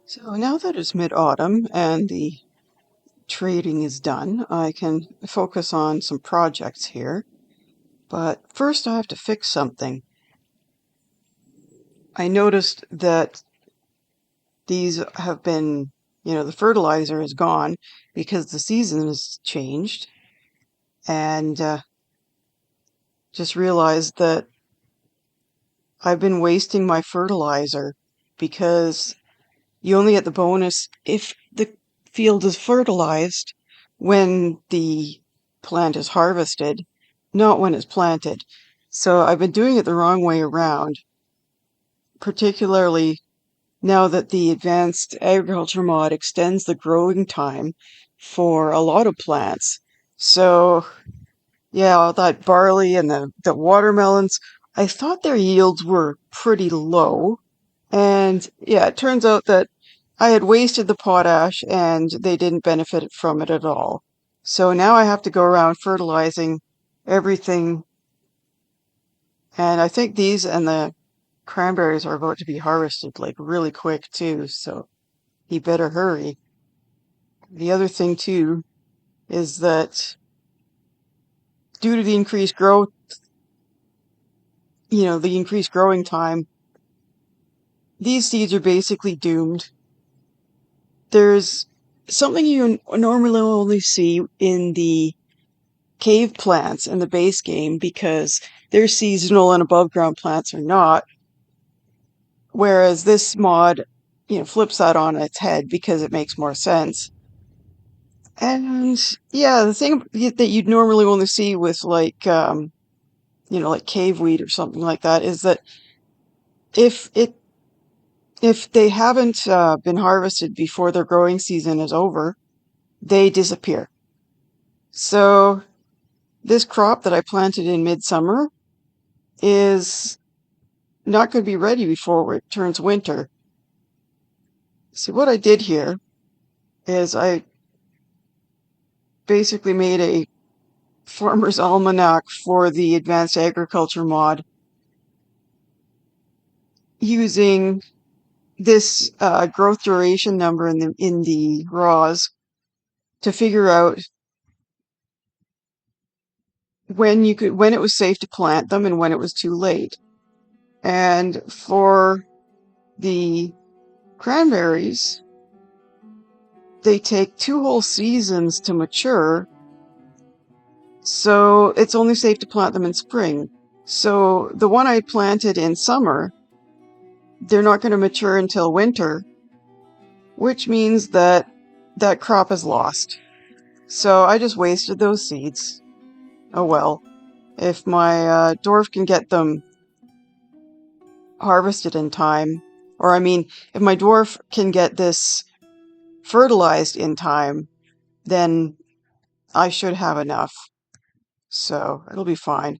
So now that it's mid-autumn and the trading is done, I can focus on some projects here. But first I have to fix something. I noticed that these have been, the fertilizer is gone because the season has changed, and just realized that I've been wasting my fertilizer because you only get the bonus if the field is fertilized when the plant is harvested, not when it's planted. So I've been doing it the wrong way around, particularly now that the advanced agriculture mod extends the growing time for a lot of plants. So yeah, that barley and the watermelons, I thought their yields were pretty low. And yeah, it turns out that I had wasted the potash and they didn't benefit from it at all. So now I have to go around fertilizing everything. And I think these and the cranberries are about to be harvested like really quick too. So you better hurry. The other thing too is that due to the increased growth, the increased growing time, these seeds are basically doomed. There's something you normally only see in the cave plants in the base game because they're seasonal and above ground plants are not. Whereas this mod, flips that on its head because it makes more sense. And yeah, the thing that you'd normally only see with like cave wheat or something like that is that if it if they haven't been harvested before their growing season is over, they disappear. So this crop that I planted in midsummer is not going to be ready before it turns winter. See, what I did here is I basically made a farmer's almanac for the advanced agriculture mod using this growth duration number in the raws to figure out when it was safe to plant them and when it was too late. And for the cranberries, they take 2 whole seasons to mature, so it's only safe to plant them in spring. So the one I planted in summer, they're not going to mature until winter, which means that that crop is lost. So I just wasted those seeds. Oh well. If my dwarf can get them harvested in time, or I mean, if my dwarf can get this fertilized in time, then I should have enough. So it'll be fine.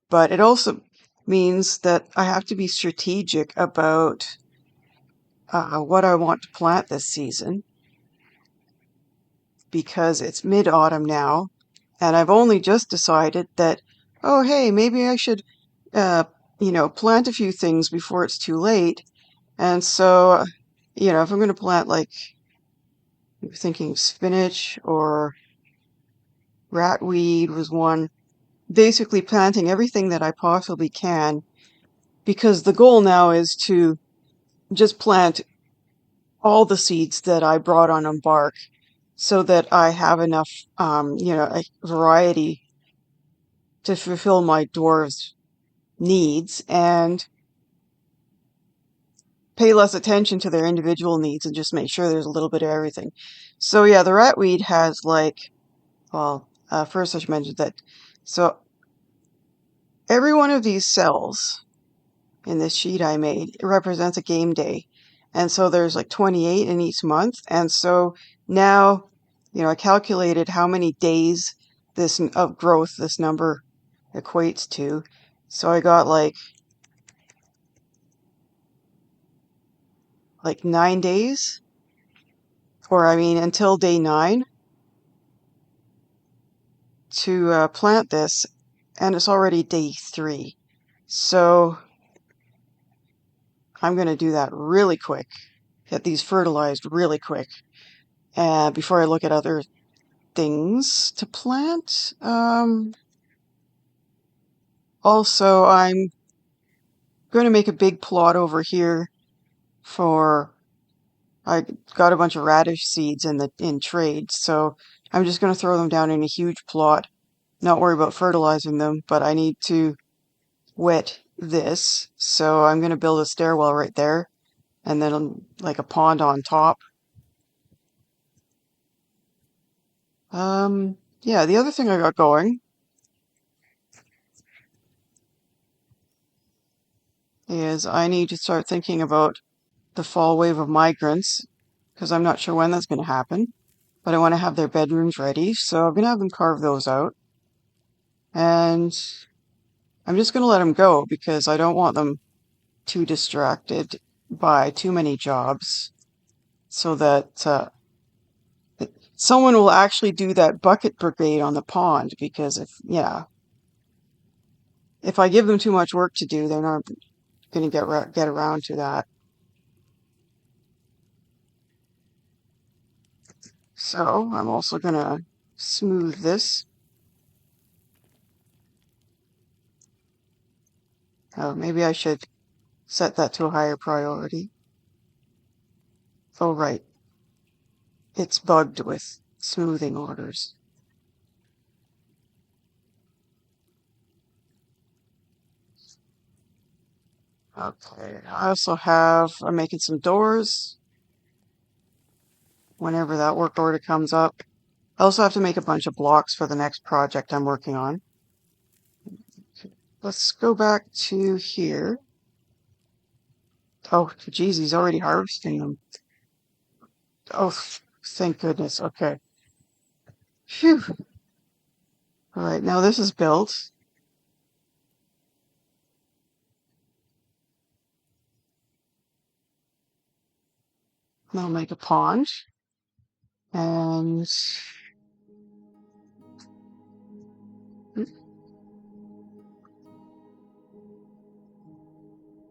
But it also means that I have to be strategic about what I want to plant this season because it's mid-autumn now, and I've only just decided that, oh, hey, maybe I should, plant a few things before it's too late. And so, if I'm going to plant, like, I'm thinking spinach or ratweed was one, basically planting everything that I possibly can, because the goal now is to just plant all the seeds that I brought on Embark so that I have enough, a variety to fulfill my dwarves' needs and pay less attention to their individual needs and just make sure there's a little bit of everything. So yeah, the ratweed has first I should mention that. So every one of these cells in this sheet I made, it represents a game day. And so there's like 28 in each month. And so now, I calculated how many days this of growth this number equates to. So I got like 9 days, or I mean until day 9 to plant this, and it's already day 3. So I'm going to do that really quick. get these fertilized really quick before I look at other things to plant. Also, I'm going to make a big plot over here for I got a bunch of radish seeds in trade, so I'm just going to throw them down in a huge plot. Not worry about fertilizing them, but I need to wet this, so I'm going to build a stairwell right there, and then like a pond on top. Yeah, the other thing I got going is I need to start thinking about the fall wave of migrants, because I'm not sure when that's going to happen, but I want to have their bedrooms ready, so I'm going to have them carve those out. And I'm just going to let them go because I don't want them too distracted by too many jobs so that someone will actually do that bucket brigade on the pond because if I give them too much work to do, they're not going to get around to that. So I'm also going to smooth this. Oh, maybe I should set that to a higher priority. Oh, right. It's bugged with smoothing orders. Okay, I'm making some doors whenever that work order comes up. I also have to make a bunch of blocks for the next project I'm working on. Let's go back to here. Oh, geez, he's already harvesting them. Oh, thank goodness. Okay. Phew. All right, now this is built. I'll make a pond. And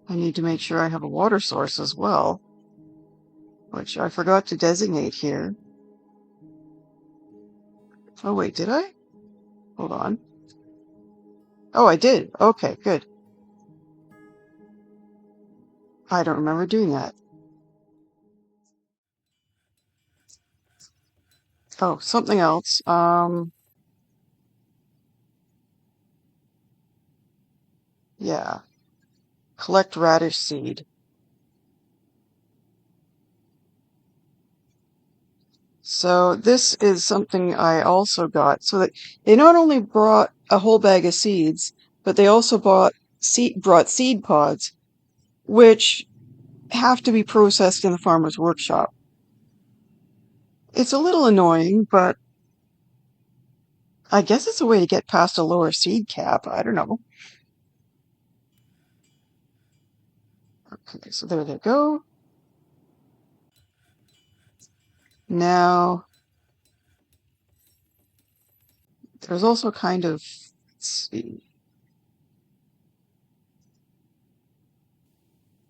I need to make sure I have a water source as well, which I forgot to designate here. Oh, wait, did I? Hold on. Oh, I did. Okay, good. I don't remember doing that. Oh, something else. Yeah. Collect radish seed. So this is something I also got. So that they not only brought a whole bag of seeds, but they also brought seed pods, which have to be processed in the farmer's workshop. It's a little annoying, but I guess it's a way to get past a lower seed cap. I don't know. Okay, so there they go. Now, there's also kind of, let's see.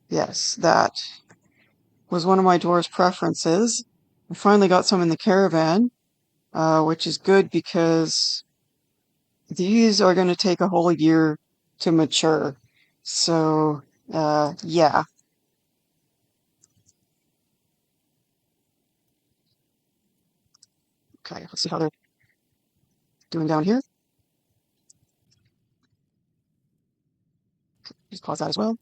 Yes, that was one of my dwarf's preferences. I finally got some in the caravan, which is good because these are going to take a whole year to mature. So, yeah. Okay, let's see how they're doing down here. Just pause that as well.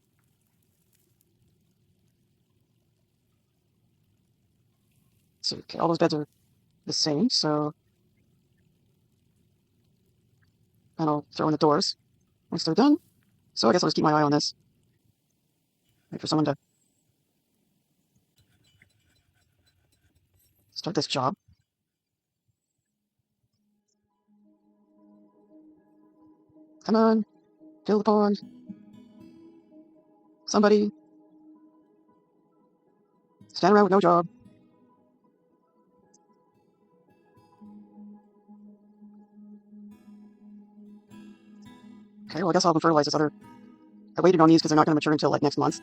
So, okay, all those beds are the same, so, and I'll throw in the doors once they're done. So I guess I'll just keep my eye on this. Wait for someone to start this job. Come on, fill the pond. Somebody. Stand around with no job. Okay, well, I guess I'll fertilize this other. I waited on these because they're not going to mature until like next month.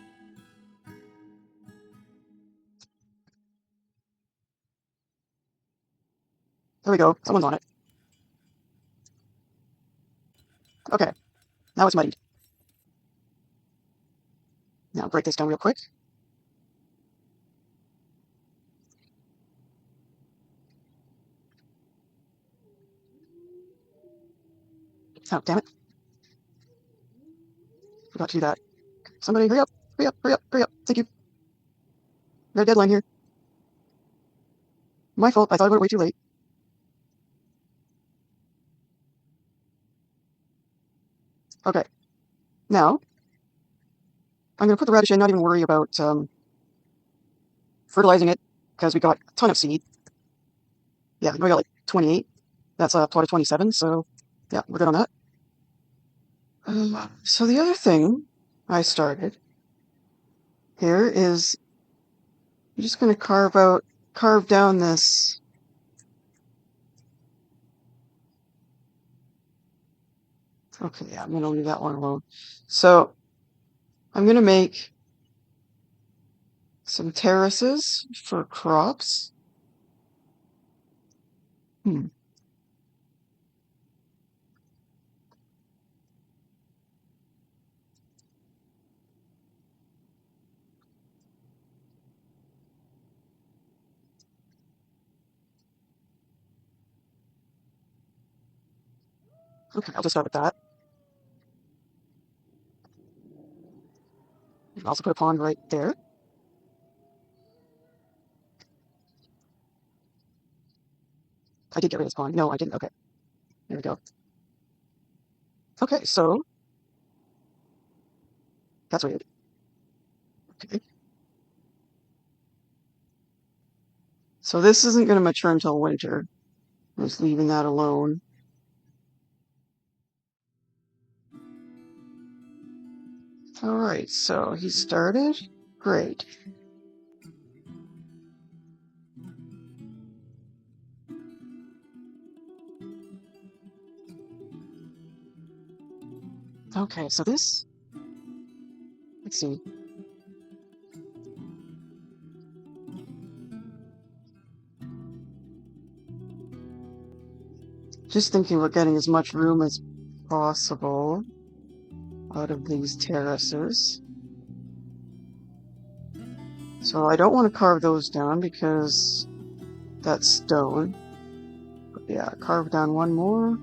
There we go. Someone's on it. Okay, now it's muddied. Now break this down real quick. Oh, damn it. Forgot to do that. Somebody hurry up, hurry up, hurry up, hurry up. Thank you. Got a deadline here. My fault. I thought I went way too late. Okay, now I'm going to put the radish in, not even worry about fertilizing it, because we got a ton of seed. Yeah, we got like 28. That's a plot of 27, so yeah, we're good on that. So the other thing I started here is I'm just going to carve down this. Okay, yeah, I'm going to leave that one alone. So I'm going to make some terraces for crops. Hmm. Okay, I'll just start with that. I'll also put a pond right there. I did get rid of this pond. No, I didn't. Okay, there we go. Okay, so that's weird. Okay. So this isn't going to mature until winter. I'm just leaving that alone. All right, so he started. Great. Okay, so this, let's see. Just thinking about getting as much room as possible out of these terraces. So I don't want to carve those down because that's stone. But yeah, carve down one more.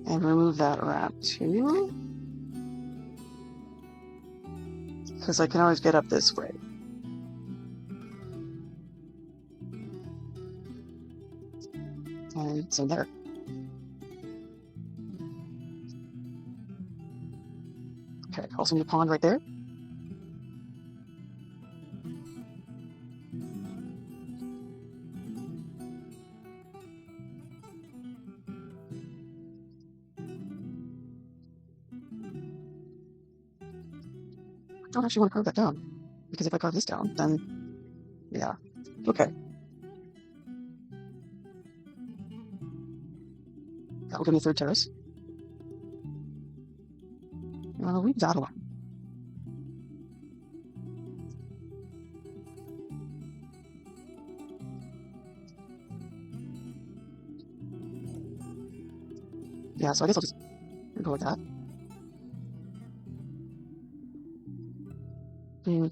And remove that wrap too. Because I can always get up this way. And it's in there. Okay, also need a pond right there. I don't actually want to carve that down. Because if I carve this down, then, yeah. Okay. That'll give me a third terrace. I'll leave that alone. Yeah, so I guess I'll just go with that. Hmm.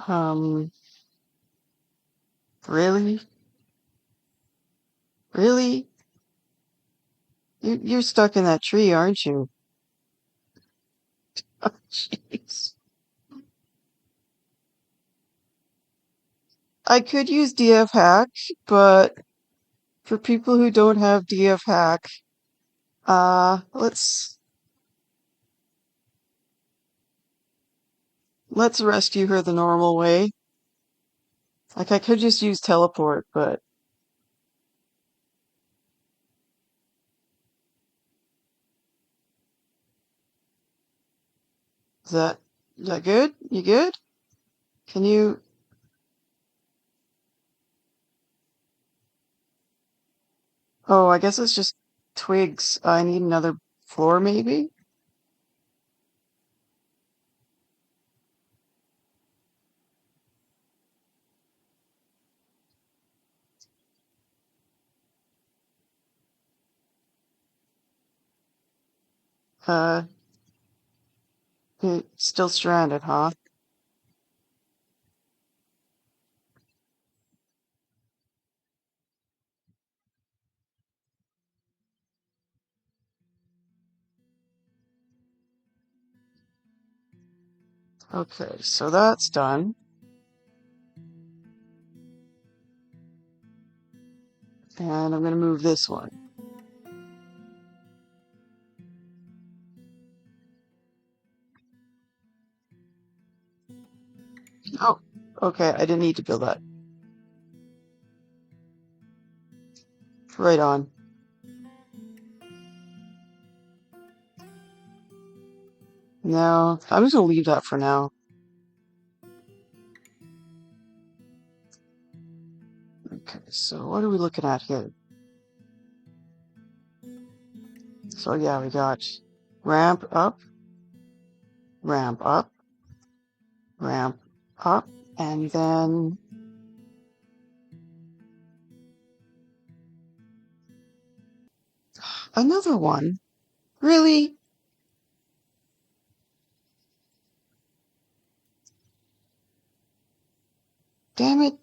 Um, really? Really? You're stuck in that tree, aren't you? Jeez. I could use DF hack, but for people who don't have DF hack, let's rescue her the normal way. Like I could just use teleport, but is that good? You good? Can you? Oh, I guess it's just twigs. I need another floor, maybe? Uh, still stranded, huh? Okay, so that's done. And I'm gonna move this one. Oh, okay, I didn't need to build that. Right on. Now, I'm just gonna leave that for now. Okay, so what are we looking at here? So yeah, we got ramp up, ramp up, ramp up, and then another one. Really? Damn it.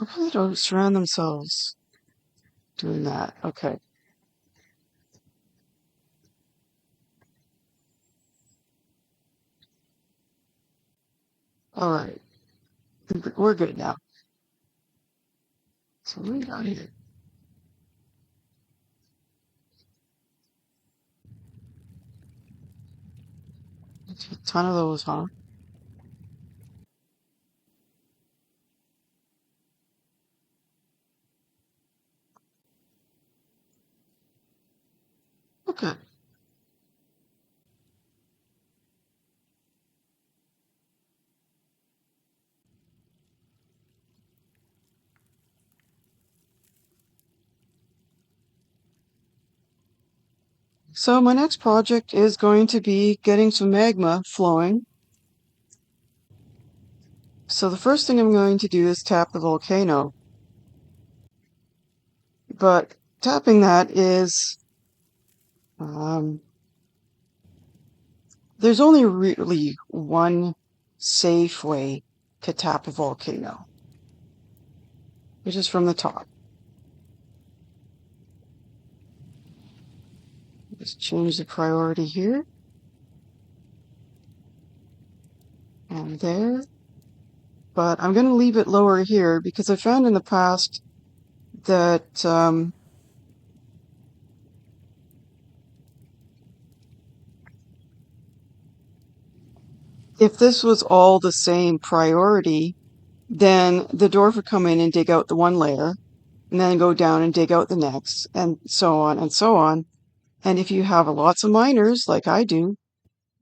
Hopefully they don't surround themselves doing that. Okay. Alright. We're good now. So what do we got here? A ton of those, huh? Okay. So my next project is going to be getting some magma flowing. So the first thing I'm going to do is tap the volcano. But tapping that is, um, there's only really one safe way to tap a volcano, which is from the top. Just change the priority here and there. But I'm going to leave it lower here because I found in the past that if this was all the same priority, then the dwarf would come in and dig out the one layer and then go down and dig out the next and so on and so on. And if you have lots of miners like I do,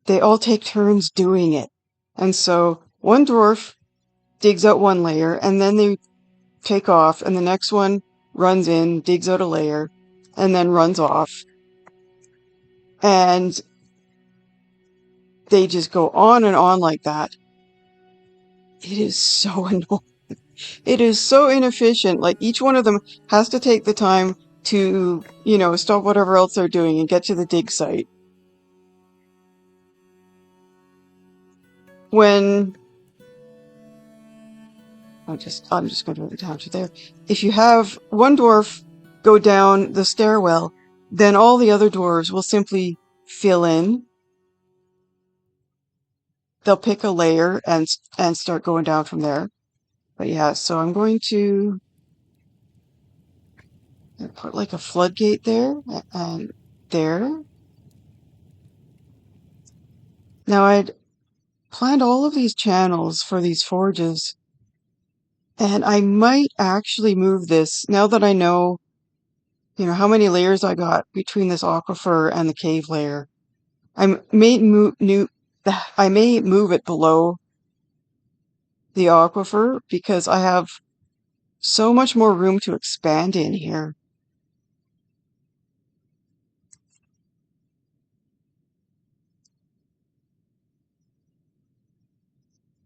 they all take turns doing it. And so one dwarf digs out one layer and then they take off and the next one runs in, digs out a layer and then runs off. And they just go on and on like that. It is so annoying. It is so inefficient. Like each one of them has to take the time to, stop whatever else they're doing and get to the dig site. When I'm just going to move it down to there. If you have one dwarf go down the stairwell, then all the other dwarves will simply fill in. They'll pick a layer and start going down from there. But yeah, so I'm going to put like a floodgate there and there. Now I'd planned all of these channels for these forges, and I might actually move this now that I know, how many layers I got between this aquifer and the cave layer. I may move it below the aquifer because I have so much more room to expand in here.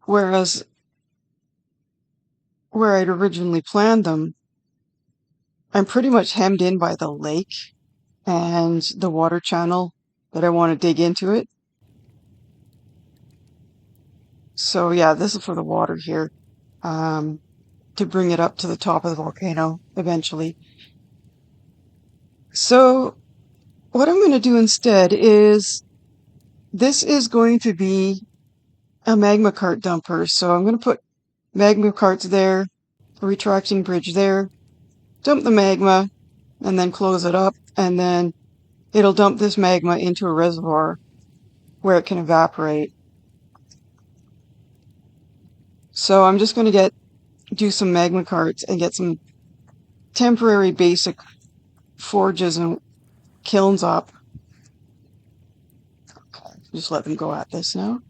Whereas where I'd originally planned them, I'm pretty much hemmed in by the lake and the water channel that I want to dig into it. So yeah, this is for the water here, to bring it up to the top of the volcano eventually. So what I'm going to do instead is this is going to be a magma cart dumper. So I'm going to put magma carts there, a retracting bridge there, dump the magma, and then close it up, and then it'll dump this magma into a reservoir where it can evaporate. So I'm just going to do some magma carts and get some temporary basic forges and kilns up. Okay, just let them go at this now.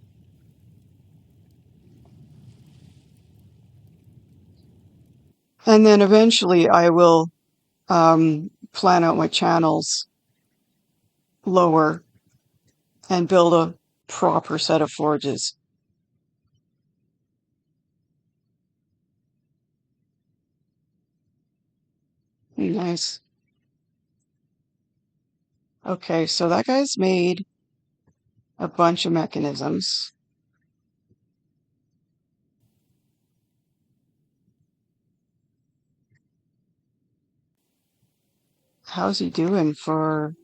And then eventually I will plan out my channels lower and build a proper set of forges. Nice. Okay, so that guy's made a bunch of mechanisms. How's he doing for...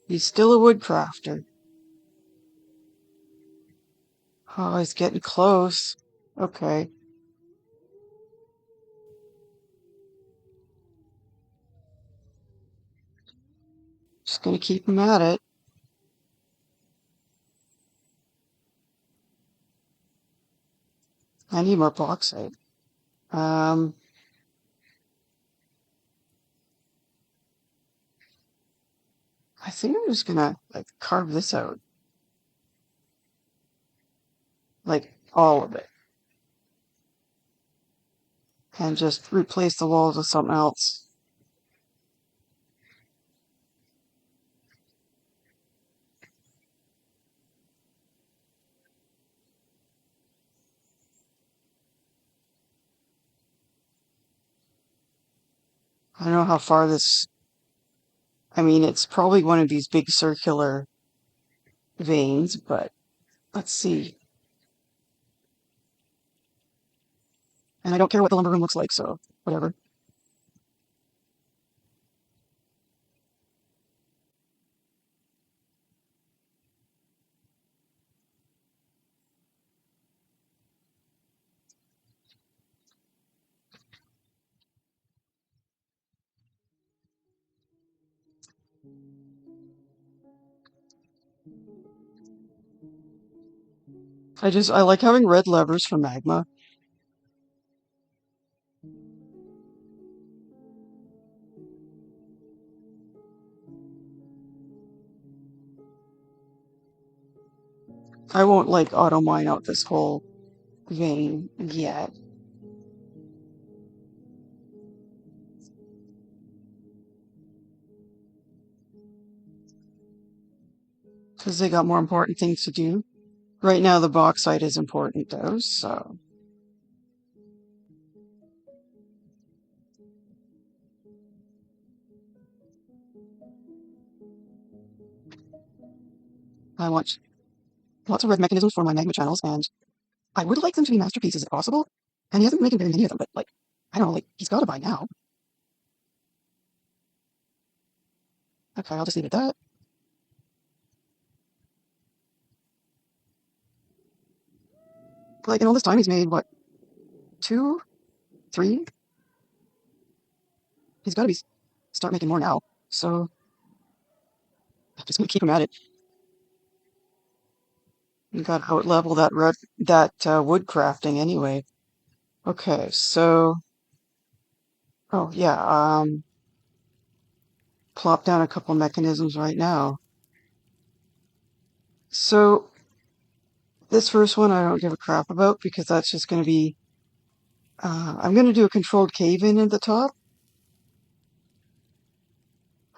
He's still a woodcrafter. Oh, he's getting close. Okay. Just gonna keep him at it. I need more bauxite. Um, I think I'm just gonna like carve this out. Like all of it. And just replace the walls with something else. I don't know how far this... I mean, it's probably one of these big circular veins, but let's see. And I don't care what the lumber room looks like, so whatever. I like having red levers for magma. I won't like auto mine out this whole vein yet. because they got more important things to do. Right now, the bauxite is important, though, so. I want lots of red mechanisms for my magma channels, and I would like them to be masterpieces if possible. And he hasn't been making very many of them, but, like, I don't know, like, he's got to by now. Okay, I'll just leave it at that. Like, in all this time, he's made, what, 2? 3? He's got to be start making more now. So, I'm just going to keep him at it. You got to out-level that wood crafting anyway. Okay, so... Oh, yeah, plop down a couple mechanisms right now. So, this first one I don't give a crap about because that's just going to be... I'm going to do a controlled cave-in at the top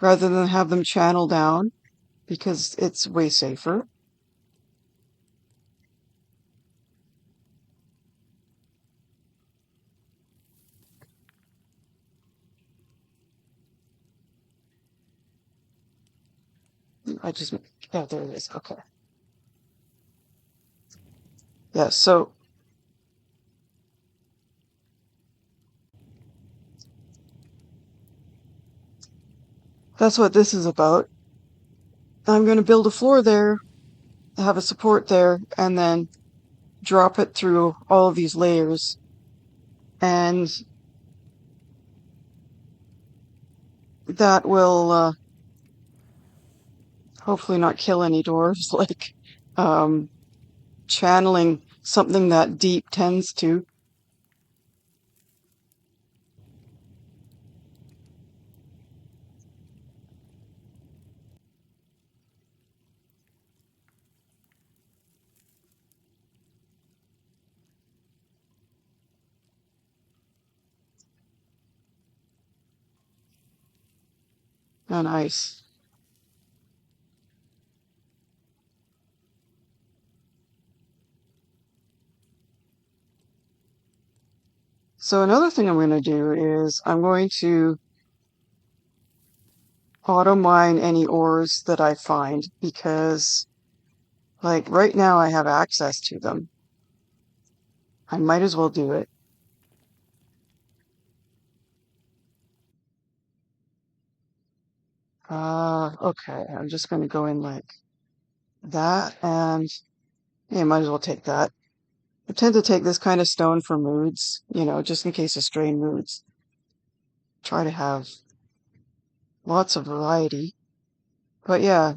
rather than have them channel down because it's way safer. Yeah, there it is. Okay. Yeah, so that's what this is about. I'm going to build a floor there, have a support there, and then drop it through all of these layers. And that will hopefully not kill any dwarves, like channeling something that deep tends to. On ice. So another thing I'm going to do is I'm going to auto mine any ores that I find because, like, right now I have access to them. I might as well do it. Okay, I'm just going to go in like that, and yeah, might as well take that. I tend to take this kind of stone for moods, just in case of strain moods. Try to have lots of variety. But yeah,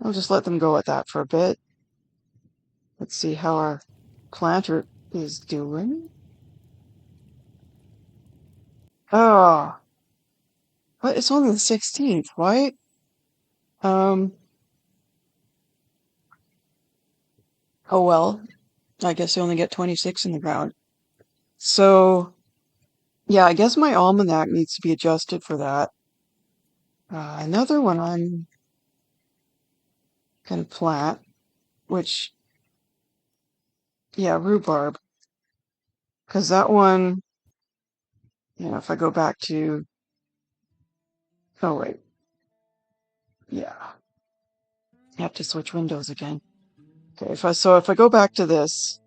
I'll just let them go at that for a bit. Let's see how our planter is doing. Oh, what? It's only the 16th. Why? Um, oh well. I guess I only get 26 in the ground. So, yeah, I guess my almanac needs to be adjusted for that. Another one I'm gonna plant, which, yeah, rhubarb. Because that one, if I go back to, oh wait, yeah, I have to switch windows again. Okay, if I go back to this,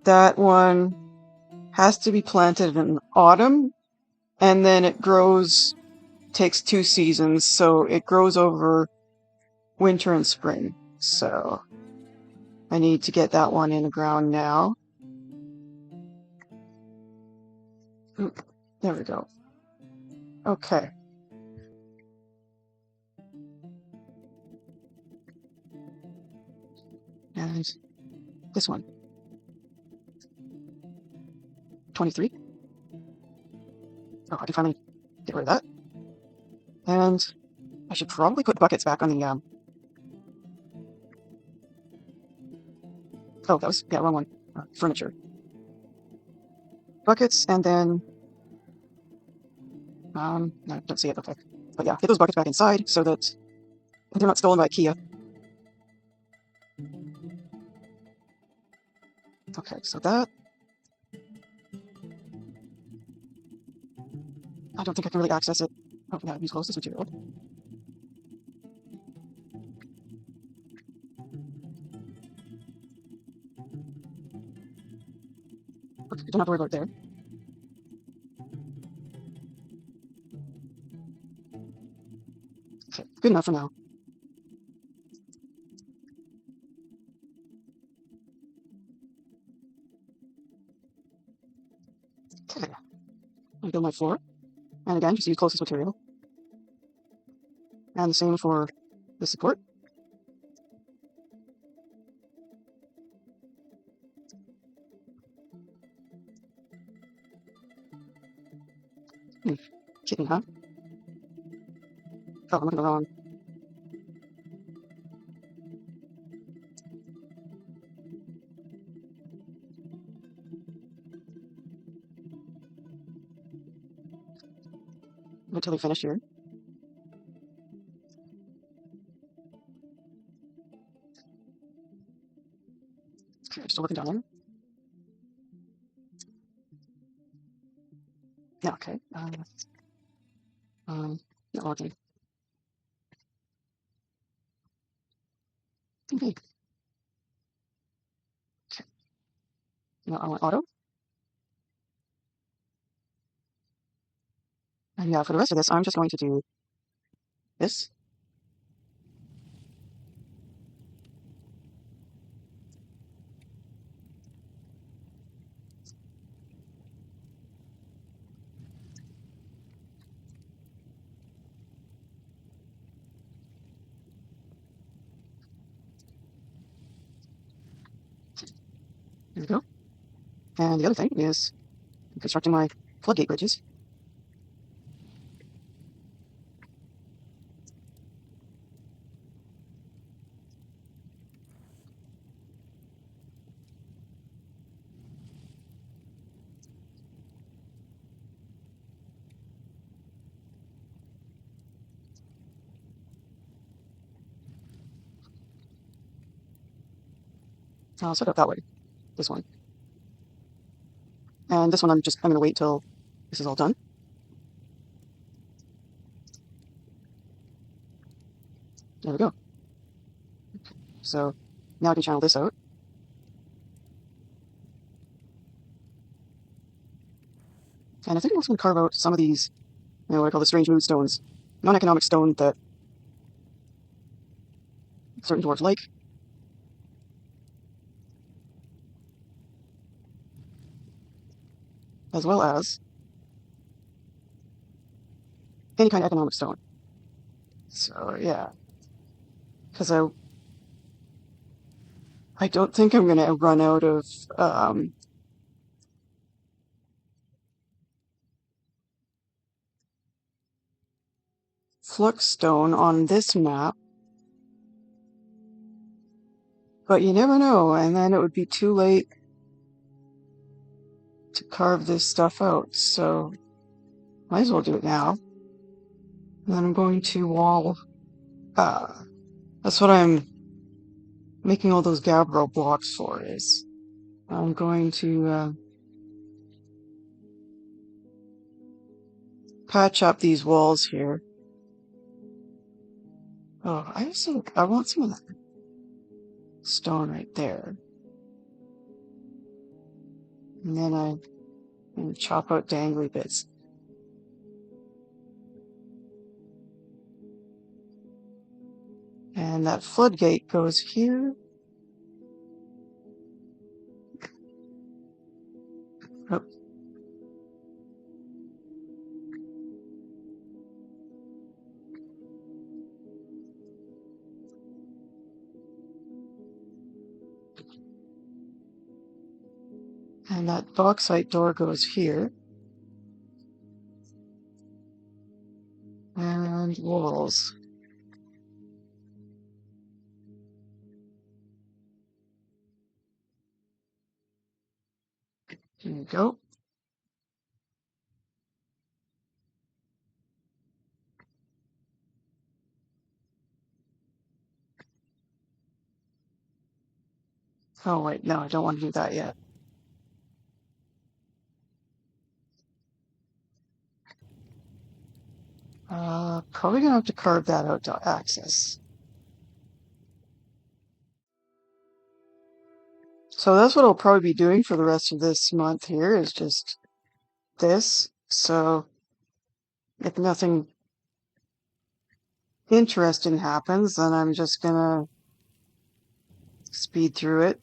that one has to be planted in autumn, and then it grows, takes 2 seasons, so it grows over winter and spring. So I need to get that one in the ground now. Oop, there we go. Okay. And this one. 23. Oh, I can finally get rid of that. And I should probably put buckets back on the, oh, that was, yeah, wrong one. Furniture. Buckets, and then, no, I don't see it, okay. But yeah, get those buckets back inside so that they're not stolen by IKEA. Okay, so that... I don't think I can really access it. Oh, yeah, use closest material. Okay, don't have to worry about it there. Okay, good enough for now. Okay, I build my floor. And again, just use closest material. And the same for the support. Kidding, huh? Oh, I'm looking at the wrong. Wait until we finish here. Okay, still working down there. Yeah, okay. Not working. Okay. Okay. Now I want auto. And yeah, for the rest of this, I'm just going to do this. There we go. And the other thing is constructing my floodgate bridges. I'll set it up that way. This one. And this one I'm going to wait till this is all done. There we go. So now I can channel this out. And I think I'm also going to carve out some of these, what I call the strange mood stones. Non-economic stone that certain dwarves like. As well as any kind of economic stone. So yeah. Because I don't think I'm going to run out of flux stone on this map. But you never know, and then it would be too late to carve this stuff out, so might as well do it now. And then I'm going to wall. That's what I'm making all those gabbro blocks for, is I'm going to patch up these walls here. Oh, I want some of that stone right there. And then I'm going to chop out dangly bits. And that floodgate goes here. Oh. And that bauxite door goes here. And walls. Here we go. Oh wait, no, I don't want to do that yet. Probably gonna have to carve that out to access. So that's what I'll probably be doing for the rest of this month here is just this. So if nothing interesting happens, then I'm just gonna speed through it.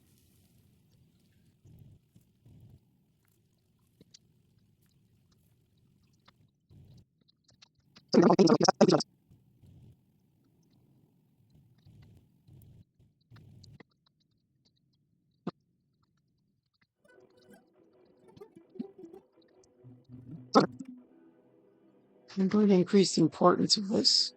I'm going to increase the importance of this.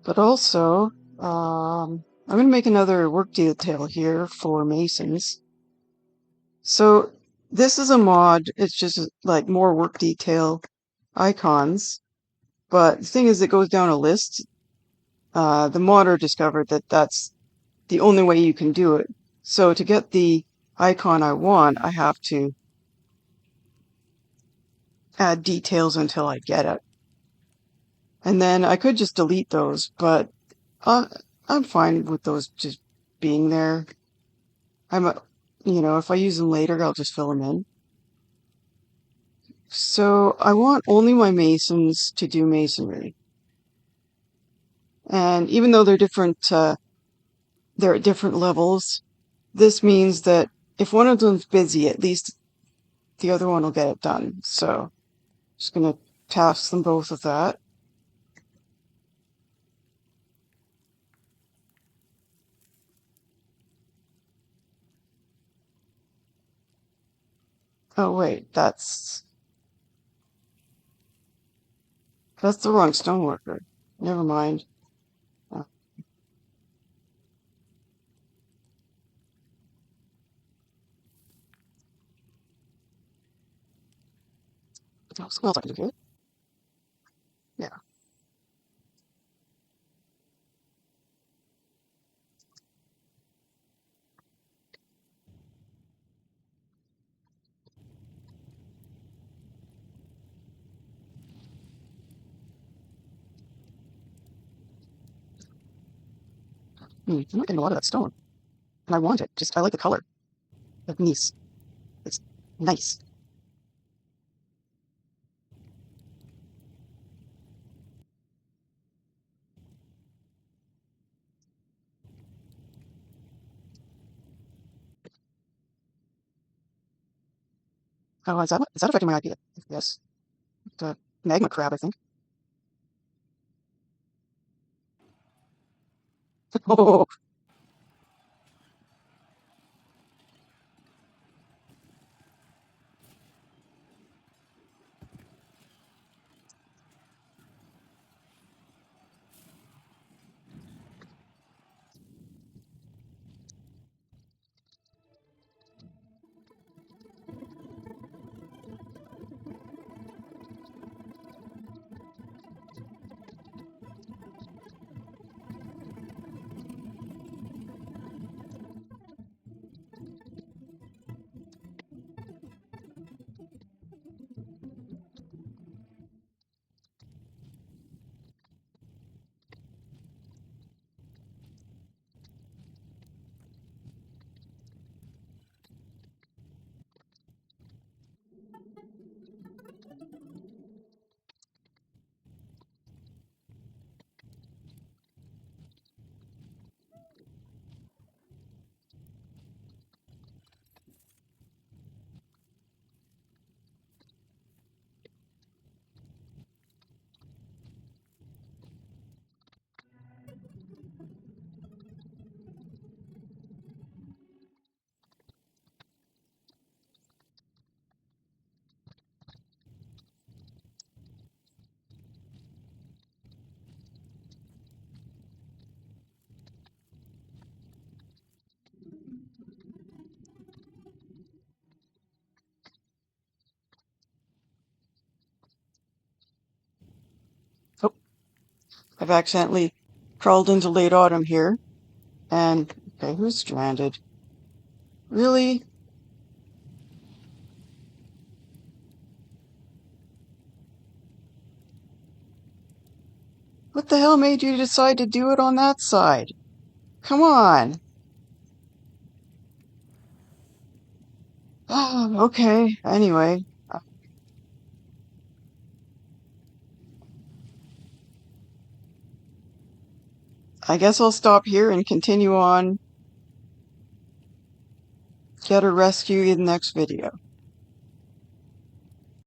But also, I'm going to make another work detail here for masons. So this is a mod. It's just like more work detail icons. But the thing is, it goes down a list. The modder discovered that that's the only way you can do it. So to get the icon I want, I have to add details until I get it. And then I could just delete those, but uh, I'm fine with those just being there. If I use them later, I'll just fill them in. So I want only my masons to do masonry. And even though they're at different levels, this means that if one of them's busy, at least the other one will get it done. So just going to task them both with that. Oh wait, that's the wrong stoneworker. Never mind. Uh, smells like good. Yeah. I'm not getting a lot of that stone. And I want it. I like the color of gneiss. It's nice. Oh, is that affecting my IP? Yes. The magma crab, I think. Oh, oh, I've accidentally crawled into late autumn here. And, okay, who's stranded? Really? What the hell made you decide to do it on that side? Come on. Oh, okay. Anyway, I guess I'll stop here and continue on Get a Rescue in the next video.